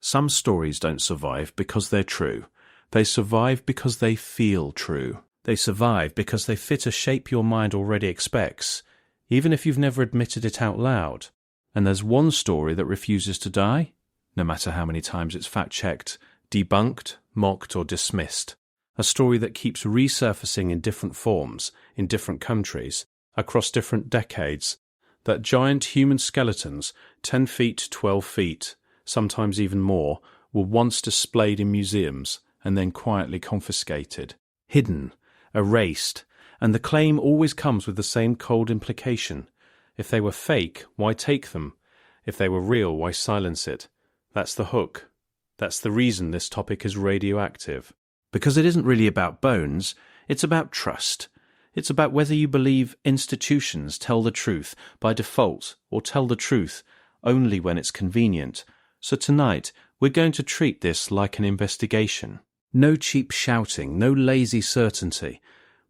Some stories don't survive because they're true. They survive because they feel true. They survive because they fit a shape your mind already expects, even if you've never admitted it out loud. And there's one story that refuses to die, no matter how many times it's fact-checked, debunked, mocked, or dismissed. A story that keeps resurfacing in different forms, in different countries, across different decades, that giant human skeletons, 10 feet, 12 feet, sometimes even more, were once displayed in museums and then quietly confiscated, hidden, erased, and the claim always comes with the same cold implication. If they were fake, why take them? If they were real, why silence it? That's the hook. That's the reason this topic is radioactive. Because it isn't really about bones, it's about trust. It's about whether you believe institutions tell the truth by default or tell the truth only when it's convenient. So tonight, we're going to treat this like an investigation. No cheap shouting, no lazy certainty.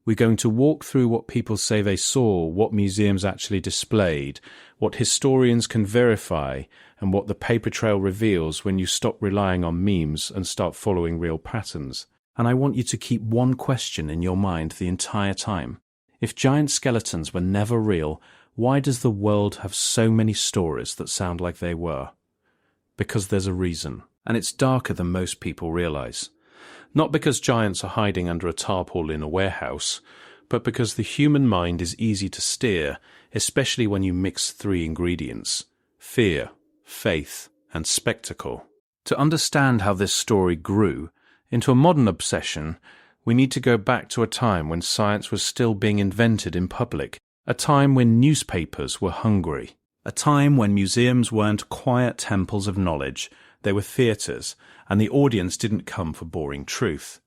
We're going to walk through what people say they saw, what museums actually displayed, what historians can verify, and what the paper trail reveals when you stop relying on memes and start following real patterns. And I want you to keep one question in your mind the entire time. If giant skeletons were never real, why does the world have so many stories that sound like they were? Because there's a reason, and it's darker than most people realize. Not because giants are hiding under a tarpaulin in a warehouse, but because the human mind is easy to steer, especially when you mix three ingredients: fear, faith, and spectacle. To understand how this story grew into a modern obsession, we need to go back to a time when science was still being invented in public, a time when newspapers were hungry, a time when museums weren't quiet temples of knowledge. They were theatres, and the audience didn't come for boring truth.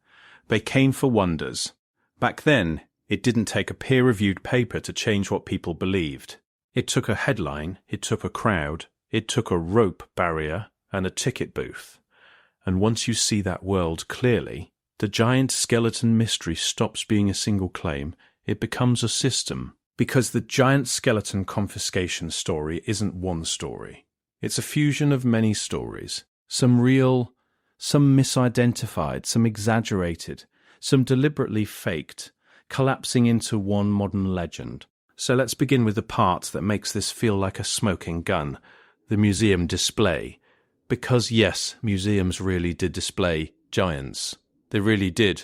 They came for wonders. Back then, it didn't take a peer-reviewed paper to change what people believed. It took a headline, it took a crowd, it took a rope barrier and a ticket booth. And once you see that world clearly, the giant skeleton mystery stops being a single claim. It becomes a system. Because the giant skeleton confiscation story isn't one story. It's a fusion of many stories. Some real, some misidentified, some exaggerated, some deliberately faked, collapsing into one modern legend. So let's begin with the part that makes this feel like a smoking gun, the museum display. Because yes, museums really did display giants. They really did.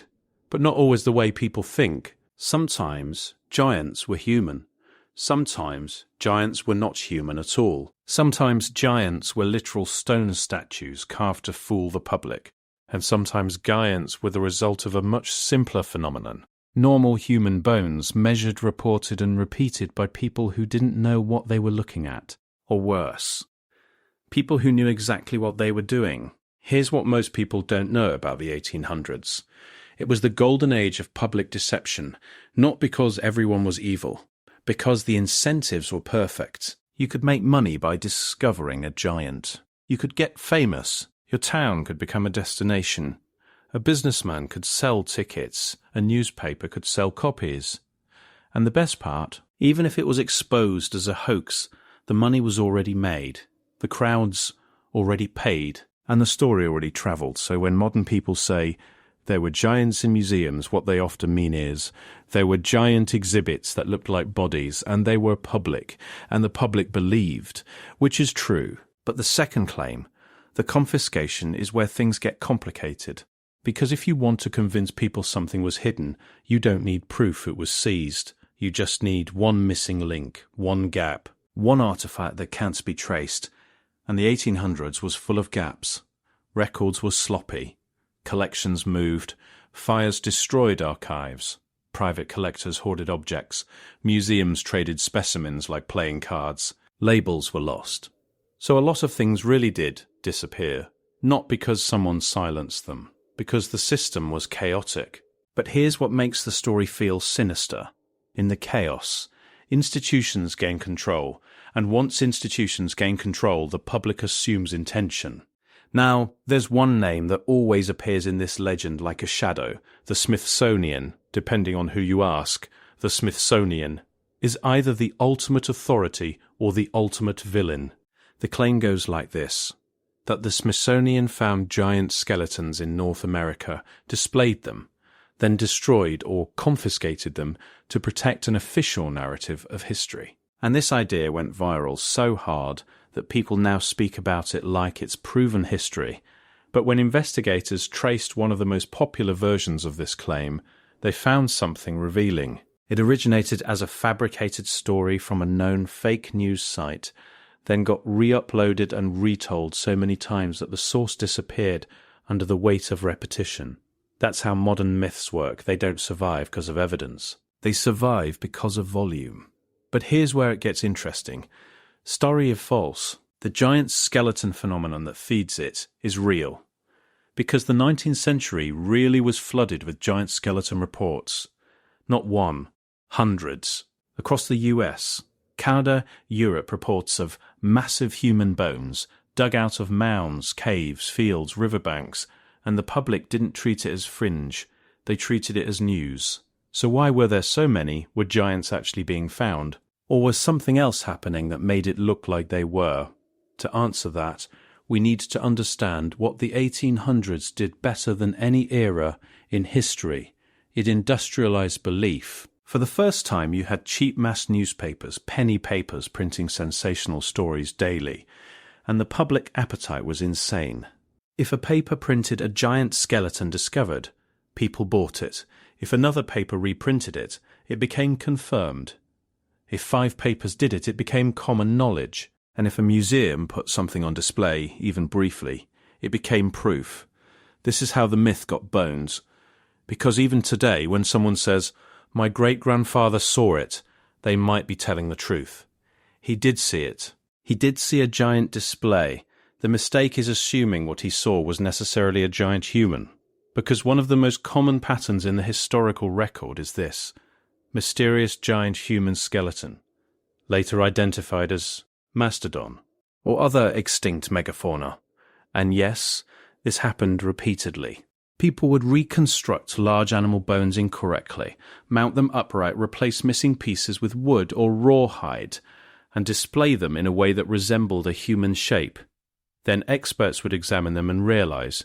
But not always the way people think. Sometimes giants were human. Sometimes giants were not human at all. Sometimes giants were literal stone statues carved to fool the public. And sometimes giants were the result of a much simpler phenomenon. Normal human bones measured, reported and repeated by people who didn't know what they were looking at. Or worse, people who knew exactly what they were doing. Here's what most people don't know about the 1800s. It was the golden age of public deception, not because everyone was evil, because the incentives were perfect. You could make money by discovering a giant. You could get famous. Your town could become a destination. A businessman could sell tickets. A newspaper could sell copies. And the best part, even if it was exposed as a hoax, the money was already made. The crowds already paid. And the story already travelled. So when modern people say there were giants in museums, what they often mean is there were giant exhibits that looked like bodies, and they were public, and the public believed, which is true. But the second claim, the confiscation, is where things get complicated. Because if you want to convince people something was hidden, you don't need proof it was seized. You just need one missing link, one gap, one artifact that can't be traced. And the 1800s was full of gaps. Records were sloppy. Collections moved, fires destroyed archives, private collectors hoarded objects, museums traded specimens like playing cards, labels were lost. So a lot of things really did disappear, not because someone silenced them, because the system was chaotic. But here's what makes the story feel sinister. In the chaos, institutions gain control, and once institutions gain control, the public assumes intention. Now, there's one name that always appears in this legend like a shadow. The Smithsonian, depending on who you ask, the Smithsonian is either the ultimate authority or the ultimate villain. The claim goes like this. that the Smithsonian found giant skeletons in North America, displayed them, then destroyed or confiscated them to protect an official narrative of history. And this idea went viral so hard that people now speak about it like it's proven history. But when investigators traced one of the most popular versions of this claim, they found something revealing. It originated as a fabricated story from a known fake news site, then got re-uploaded and retold so many times that the source disappeared under the weight of repetition. That's how modern myths work. They don't survive because of evidence. They survive because of volume. But here's where it gets interesting. Story of false. The giant skeleton phenomenon that feeds it is real. Because the 19th century really was flooded with giant skeleton reports. Not one, hundreds. Across the US, Canada, Europe reports of massive human bones dug out of mounds, caves, fields, riverbanks, and the public didn't treat it as fringe. They treated it as news. So why were there so many? Were giants actually being found? Or was something else happening that made it look like they were? To answer that, we need to understand what the 1800s did better than any era in history. It industrialized belief. For the first time, you had cheap mass newspapers, penny papers printing sensational stories daily, and the public appetite was insane. If a paper printed a giant skeleton discovered, people bought it. If another paper reprinted it, it became confirmed. If 5 papers did it, it became common knowledge. And if a museum put something on display, even briefly, it became proof. This is how the myth got bones. Because even today, when someone says, "My great-grandfather saw it," they might be telling the truth. He did see it. He did see a giant display. The mistake is assuming what he saw was necessarily a giant human. Because one of the most common patterns in the historical record is this: mysterious giant human skeleton, later identified as mastodon, or other extinct megafauna. And yes, this happened repeatedly. People would reconstruct large animal bones incorrectly, mount them upright, replace missing pieces with wood or rawhide, and display them in a way that resembled a human shape. Then experts would examine them and realize,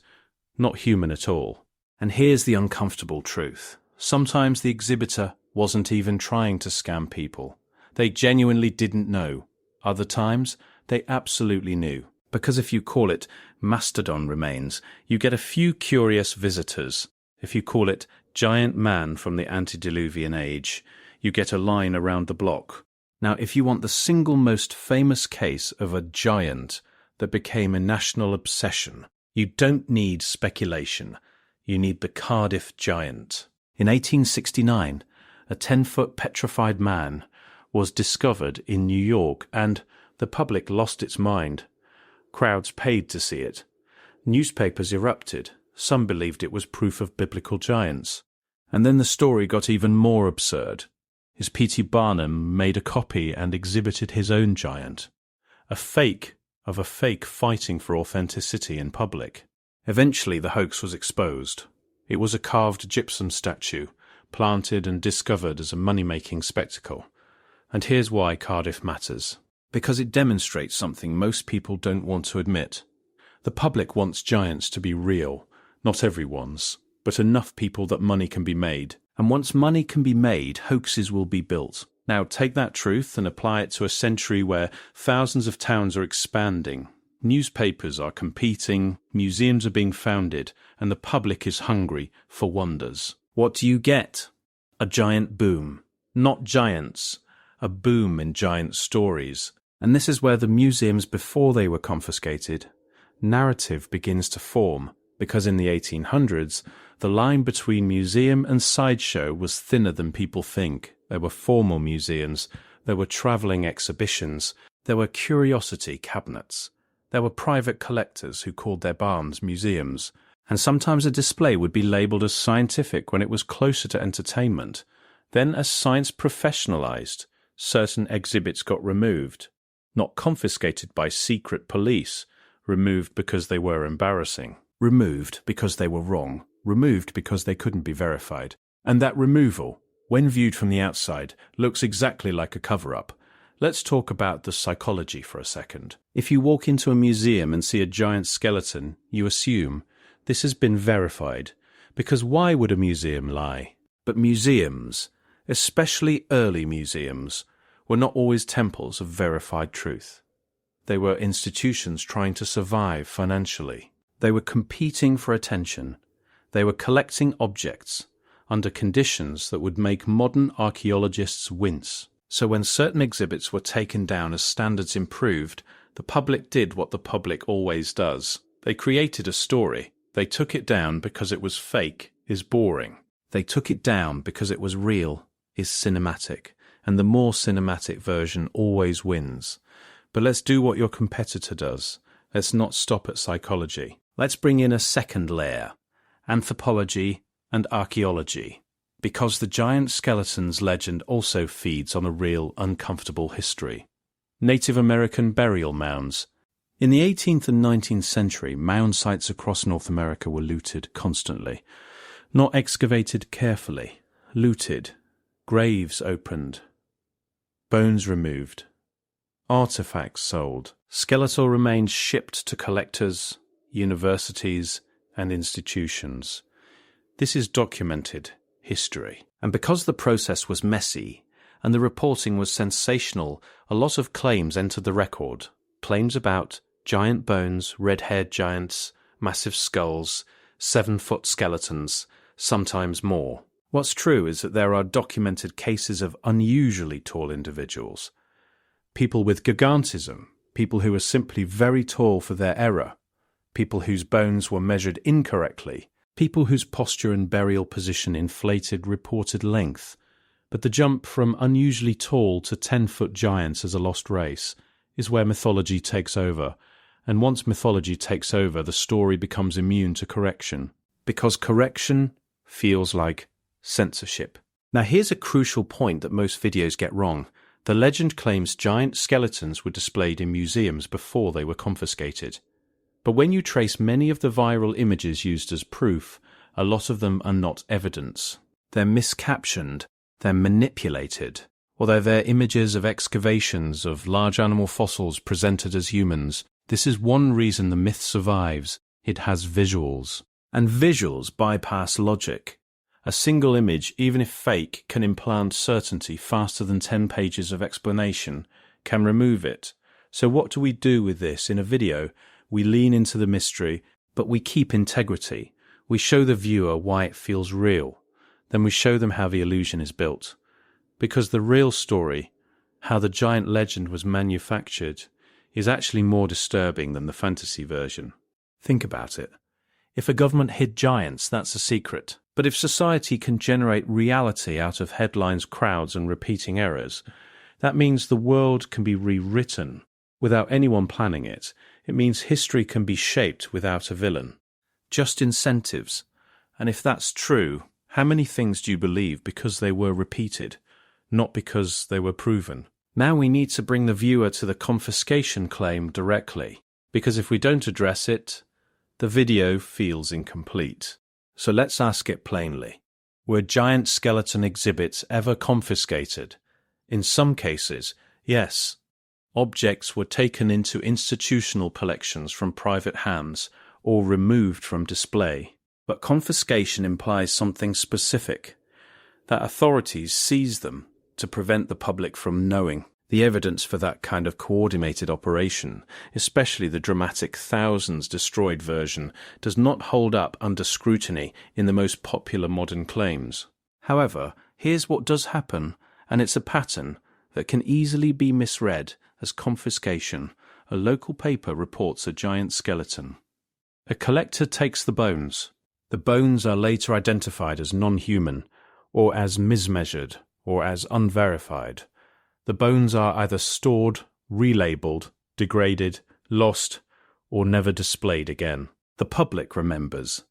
not human at all. And here's the uncomfortable truth. Sometimes the exhibitor wasn't even trying to scam people. They genuinely didn't know. Other times, they absolutely knew. Because if you call it mastodon remains, you get a few curious visitors. If you call it giant man from the antediluvian age, you get a line around the block. Now, if you want the single most famous case of a giant that became a national obsession, you don't need speculation. You need the Cardiff Giant. In 1869, a 10-foot petrified man was discovered in New York, and the public lost its mind. Crowds paid to see it. Newspapers erupted. Some believed it was proof of biblical giants. And then the story got even more absurd. His P.T. Barnum made a copy and exhibited his own giant. A fake of a fake fighting for authenticity in public. Eventually the hoax was exposed. It was a carved gypsum statue, planted and discovered as a money-making spectacle. And here's why Cardiff matters. Because it demonstrates something most people don't want to admit. The public wants giants to be real, not everyone's, but enough people that money can be made. And once money can be made, hoaxes will be built. Now take that truth and apply it to a century where thousands of towns are expanding. Newspapers are competing, museums are being founded, and the public is hungry for wonders. What do you get? A giant boom. Not giants. A boom in giant stories. And this is where the museums before they were confiscated, narrative begins to form, because in the 1800s, the line between museum and sideshow was thinner than people think. There were formal museums, there were travelling exhibitions, there were curiosity cabinets, there were private collectors who called their barns museums, and sometimes a display would be labelled as scientific when it was closer to entertainment. Then as science professionalized, certain exhibits got removed, not confiscated by secret police, removed because they were embarrassing, removed because they were wrong, removed because they couldn't be verified. And that removal, when viewed from the outside, looks exactly like a cover-up, Let's talk about the psychology for a second. If you walk into a museum and see a giant skeleton, you assume this has been verified, because why would a museum lie? But museums, especially early museums, were not always temples of verified truth. They were institutions trying to survive financially. They were competing for attention. They were collecting objects under conditions that would make modern archaeologists wince. So when certain exhibits were taken down as standards improved, the public did what the public always does. They created a story. They took it down because it was fake, is boring. They took it down because it was real, is cinematic. And the more cinematic version always wins. But let's do what your competitor does. Let's not stop at psychology. Let's bring in a second layer, anthropology and archaeology. Because the giant skeleton's legend also feeds on a real, uncomfortable history. Native American burial mounds. In the 18th and 19th century, mound sites across North America were looted constantly. Not excavated carefully. Looted. Graves opened. Bones removed. Artifacts sold. Skeletal remains shipped to collectors, universities, and institutions. This is documented history. And because the process was messy and the reporting was sensational, a lot of claims entered the record. Claims about giant bones, red-haired giants, massive skulls, 7-foot skeletons, sometimes more. What's true is that there are documented cases of unusually tall individuals. People with gigantism, people who are simply very tall for their era, people whose bones were measured incorrectly, people whose posture and burial position inflated reported length. But the jump from unusually tall to 10-foot giants as a lost race is where mythology takes over. And once mythology takes over, the story becomes immune to correction. Because correction feels like censorship. Now here's a crucial point that most videos get wrong. The legend claims giant skeletons were displayed in museums before they were confiscated. But when you trace many of the viral images used as proof, a lot of them are not evidence. They're miscaptioned, they're manipulated, or they're images of excavations of large animal fossils presented as humans. This is one reason the myth survives. It has visuals. And visuals bypass logic. A single image, even if fake, can implant certainty faster than 10 pages of explanation, can remove it. So what do we do with this in a video? We lean into the mystery, but we keep integrity. We show the viewer why it feels real. Then we show them how the illusion is built. Because the real story, how the giant legend was manufactured, is actually more disturbing than the fantasy version. Think about it. If a government hid giants, that's a secret. But if society can generate reality out of headlines, crowds, and repeating errors, that means the world can be rewritten without anyone planning it. It means history can be shaped without a villain. Just incentives. And if that's true, how many things do you believe because they were repeated, not because they were proven? Now we need to bring the viewer to the confiscation claim directly, because if we don't address it, the video feels incomplete. So let's ask it plainly. Were giant skeleton exhibits ever confiscated? In some cases, yes. Objects were taken into institutional collections from private hands or removed from display. But confiscation implies something specific, that authorities seize them to prevent the public from knowing. The evidence for that kind of coordinated operation, especially the dramatic thousands destroyed version, does not hold up under scrutiny in the most popular modern claims. However, here's what does happen, and it's a pattern that can easily be misread as confiscation. A local paper reports a giant skeleton. A collector takes the bones. The bones are later identified as non-human, or as mismeasured, or as unverified. The bones are either stored, relabeled, degraded, lost, or never displayed again. The public remembers.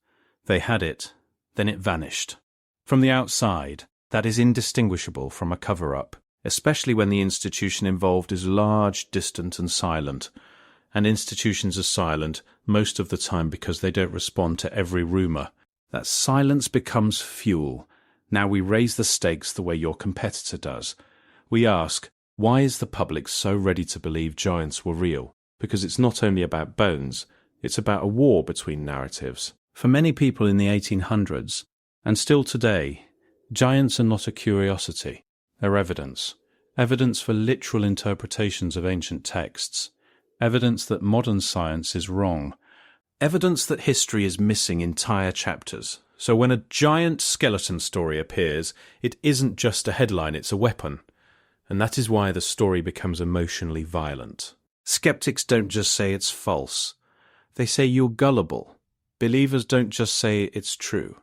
They had it, then it vanished. From the outside, that is indistinguishable from a cover-up, especially when the institution involved is large, distant, and silent. And institutions are silent most of the time because they don't respond to every rumour. That silence becomes fuel. Now we raise the stakes the way your competitor does. We ask, Why is the public so ready to believe giants were real? Because it's not only about bones, it's about a war between narratives. For many people in the 1800s, and still today, giants are not a curiosity. They're evidence. Evidence for literal interpretations of ancient texts. Evidence that modern science is wrong. Evidence that history is missing entire chapters. So when a giant skeleton story appears, it isn't just a headline, it's a weapon. And that is why the story becomes emotionally violent. Skeptics don't just say it's false. They say you're gullible. Believers don't just say it's true.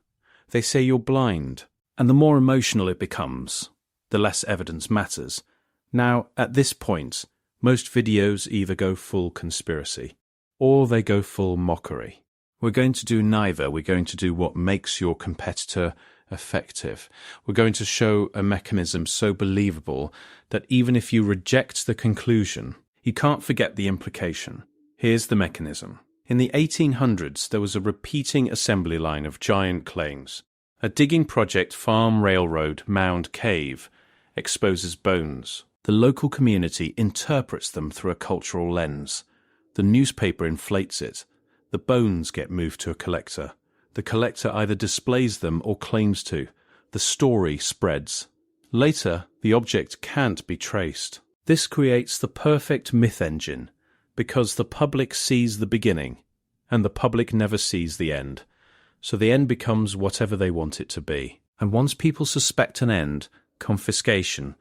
They say you're blind. And the more emotional it becomes, the less evidence matters. Now, at this point, most videos either go full conspiracy, or they go full mockery. We're going to do neither. We're going to do what makes your competitor effective. We're going to show a mechanism so believable that even if you reject the conclusion, you can't forget the implication. Here's the mechanism. In the 1800s, there was a repeating assembly line of giant claims. A digging project, farm, railroad, mound, cave, exposes bones. The local community interprets them through a cultural lens. The newspaper inflates it. The bones get moved to a collector. The collector either displays them or claims to. The story spreads. Later, the object can't be traced. This creates the perfect myth engine, because the public sees the beginning, and the public never sees the end. So the end becomes whatever they want it to be. And once people suspect an end, confiscation,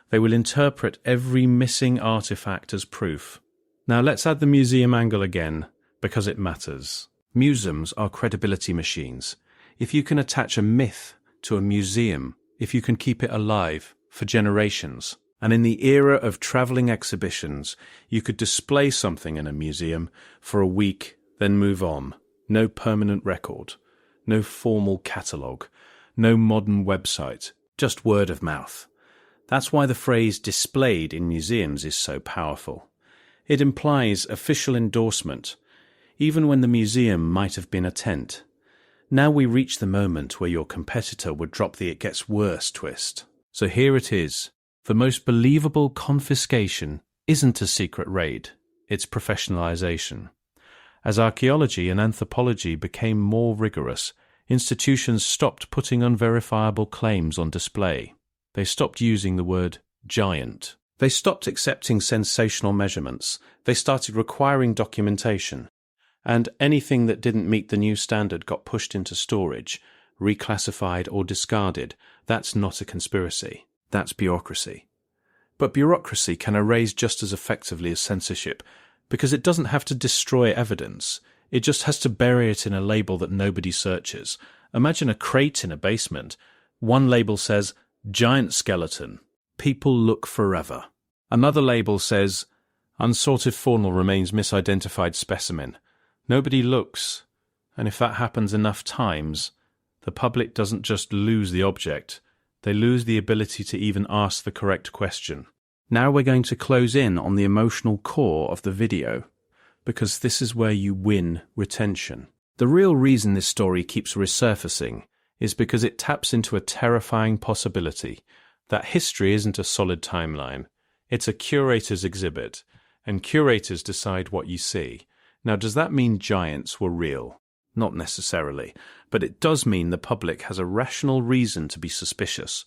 they will interpret every missing artifact as proof. Now let's add the museum angle again, because it matters. Museums are credibility machines. If you can attach a myth to a museum, if you can keep it alive for generations, and in the era of travelling exhibitions, you could display something in a museum for a week, then move on. No permanent record, no formal catalogue, no modern website, just word of mouth. That's why the phrase displayed in museums is so powerful. It implies official endorsement, even when the museum might have been a tent. Now we reach the moment where your competitor would drop the "it gets worse" twist. So here it is. The most believable confiscation isn't a secret raid, it's professionalization. As archaeology and anthropology became more rigorous, institutions stopped putting unverifiable claims on display. They stopped using the word giant. They stopped accepting sensational measurements. They started requiring documentation. And anything that didn't meet the new standard got pushed into storage, reclassified or discarded. That's not a conspiracy. That's bureaucracy. But bureaucracy can erase just as effectively as censorship, because it doesn't have to destroy evidence. It just has to bury it in a label that nobody searches. Imagine a crate in a basement. One label says, "Giant skeleton. People look forever." Another label says, "Unsorted faunal remains misidentified specimen." Nobody looks. And if that happens enough times, the public doesn't just lose the object, they lose the ability to even ask the correct question. Now we're going to close in on the emotional core of the video, because this is where you win retention. The real reason this story keeps resurfacing is because it taps into a terrifying possibility that history isn't a solid timeline. It's a curator's exhibit, and curators decide what you see. Now, does that mean giants were real? Not necessarily, but it does mean the public has a rational reason to be suspicious,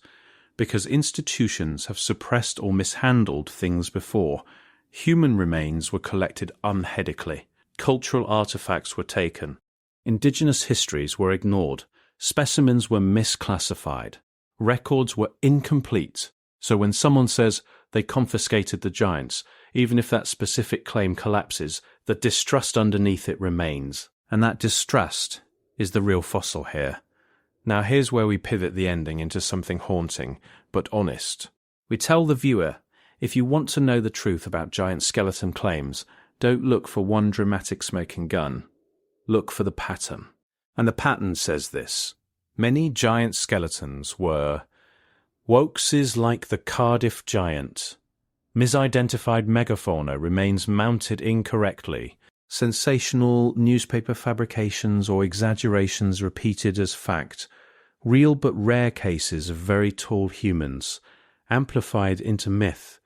because institutions have suppressed or mishandled things before. Human remains were collected unethically. Cultural artifacts were taken. Indigenous histories were ignored. Specimens were misclassified. Records were incomplete. So when someone says they confiscated the giants, even if that specific claim collapses, the distrust underneath it remains. And that distrust is the real fossil here. Now here's where we pivot the ending into something haunting, but honest. We tell the viewer, if you want to know the truth about giant skeleton claims, don't look for one dramatic smoking gun. Look for the pattern. And the pattern says this. Many giant skeletons were hoaxes like the Cardiff Giant. Misidentified megafauna remains mounted incorrectly. Sensational newspaper fabrications or exaggerations repeated as fact. Real but rare cases of very tall humans, amplified into myth.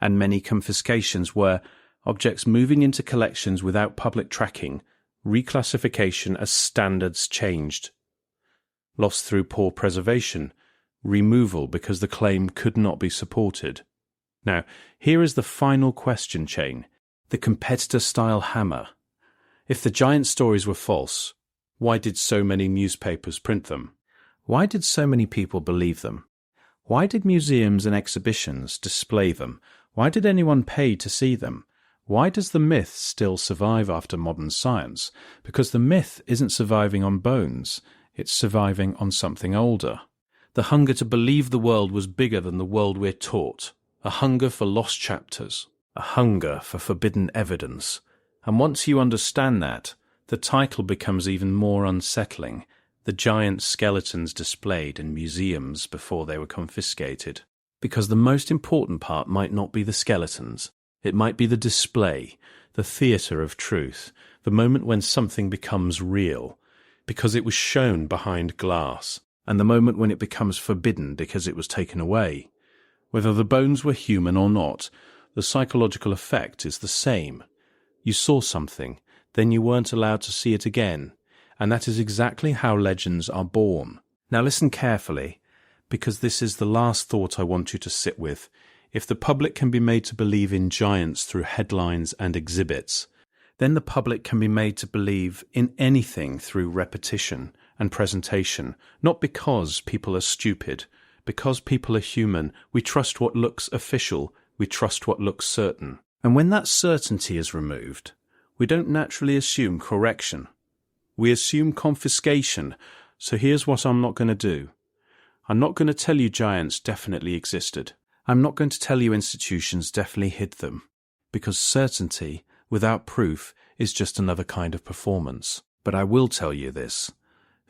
And many confiscations were objects moving into collections without public tracking, reclassification as standards changed. Lost through poor preservation, removal because the claim could not be supported. Now, here is the final question chain, the competitor-style hammer. If the giant stories were false, why did so many newspapers print them? Why did so many people believe them? Why did museums and exhibitions display them? Why did anyone pay to see them? Why does the myth still survive after modern science? Because the myth isn't surviving on bones, it's surviving on something older. The hunger to believe the world was bigger than the world we're taught. A hunger for lost chapters. A hunger for forbidden evidence. And once you understand that, the title becomes even more unsettling. The giant skeletons displayed in museums before they were confiscated. Because the most important part might not be the skeletons. It might be the display, the theatre of truth, the moment when something becomes real, because it was shown behind glass, and the moment when it becomes forbidden because it was taken away. Whether the bones were human or not, the psychological effect is the same. You saw something, then you weren't allowed to see it again, and that is exactly how legends are born. Now listen carefully, because this is the last thought I want you to sit with. If the public can be made to believe in giants through headlines and exhibits, then the public can be made to believe in anything through repetition and presentation, not because people are stupid, because people are human. We trust what looks official, we trust what looks certain. And when that certainty is removed, we don't naturally assume correction. We assume confiscation. So here's what I'm not going to do. I'm not going to tell you giants definitely existed. I'm not going to tell you institutions definitely hid them, because certainty without proof is just another kind of performance. But I will tell you this.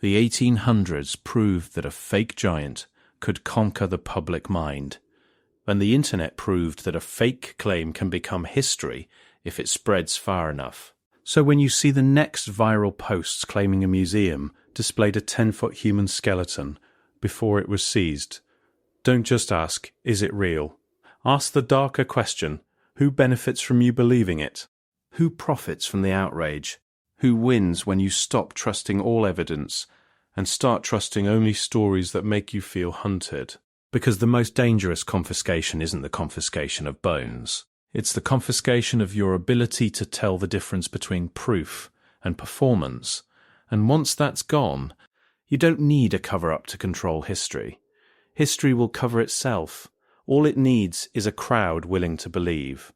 The 1800s proved that a fake giant could conquer the public mind, and the internet proved that a fake claim can become history if it spreads far enough. So when you see the next viral posts claiming a museum displayed a 10-foot human skeleton before it was seized, don't just ask, is it real? Ask the darker question, who benefits from you believing it? Who profits from the outrage? Who wins when you stop trusting all evidence and start trusting only stories that make you feel hunted? Because the most dangerous confiscation isn't the confiscation of bones. It's the confiscation of your ability to tell the difference between proof and performance. And once that's gone, you don't need a cover-up to control history. History will cover itself. All it needs is a crowd willing to believe,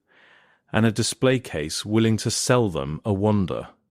and a display case willing to sell them a wonder.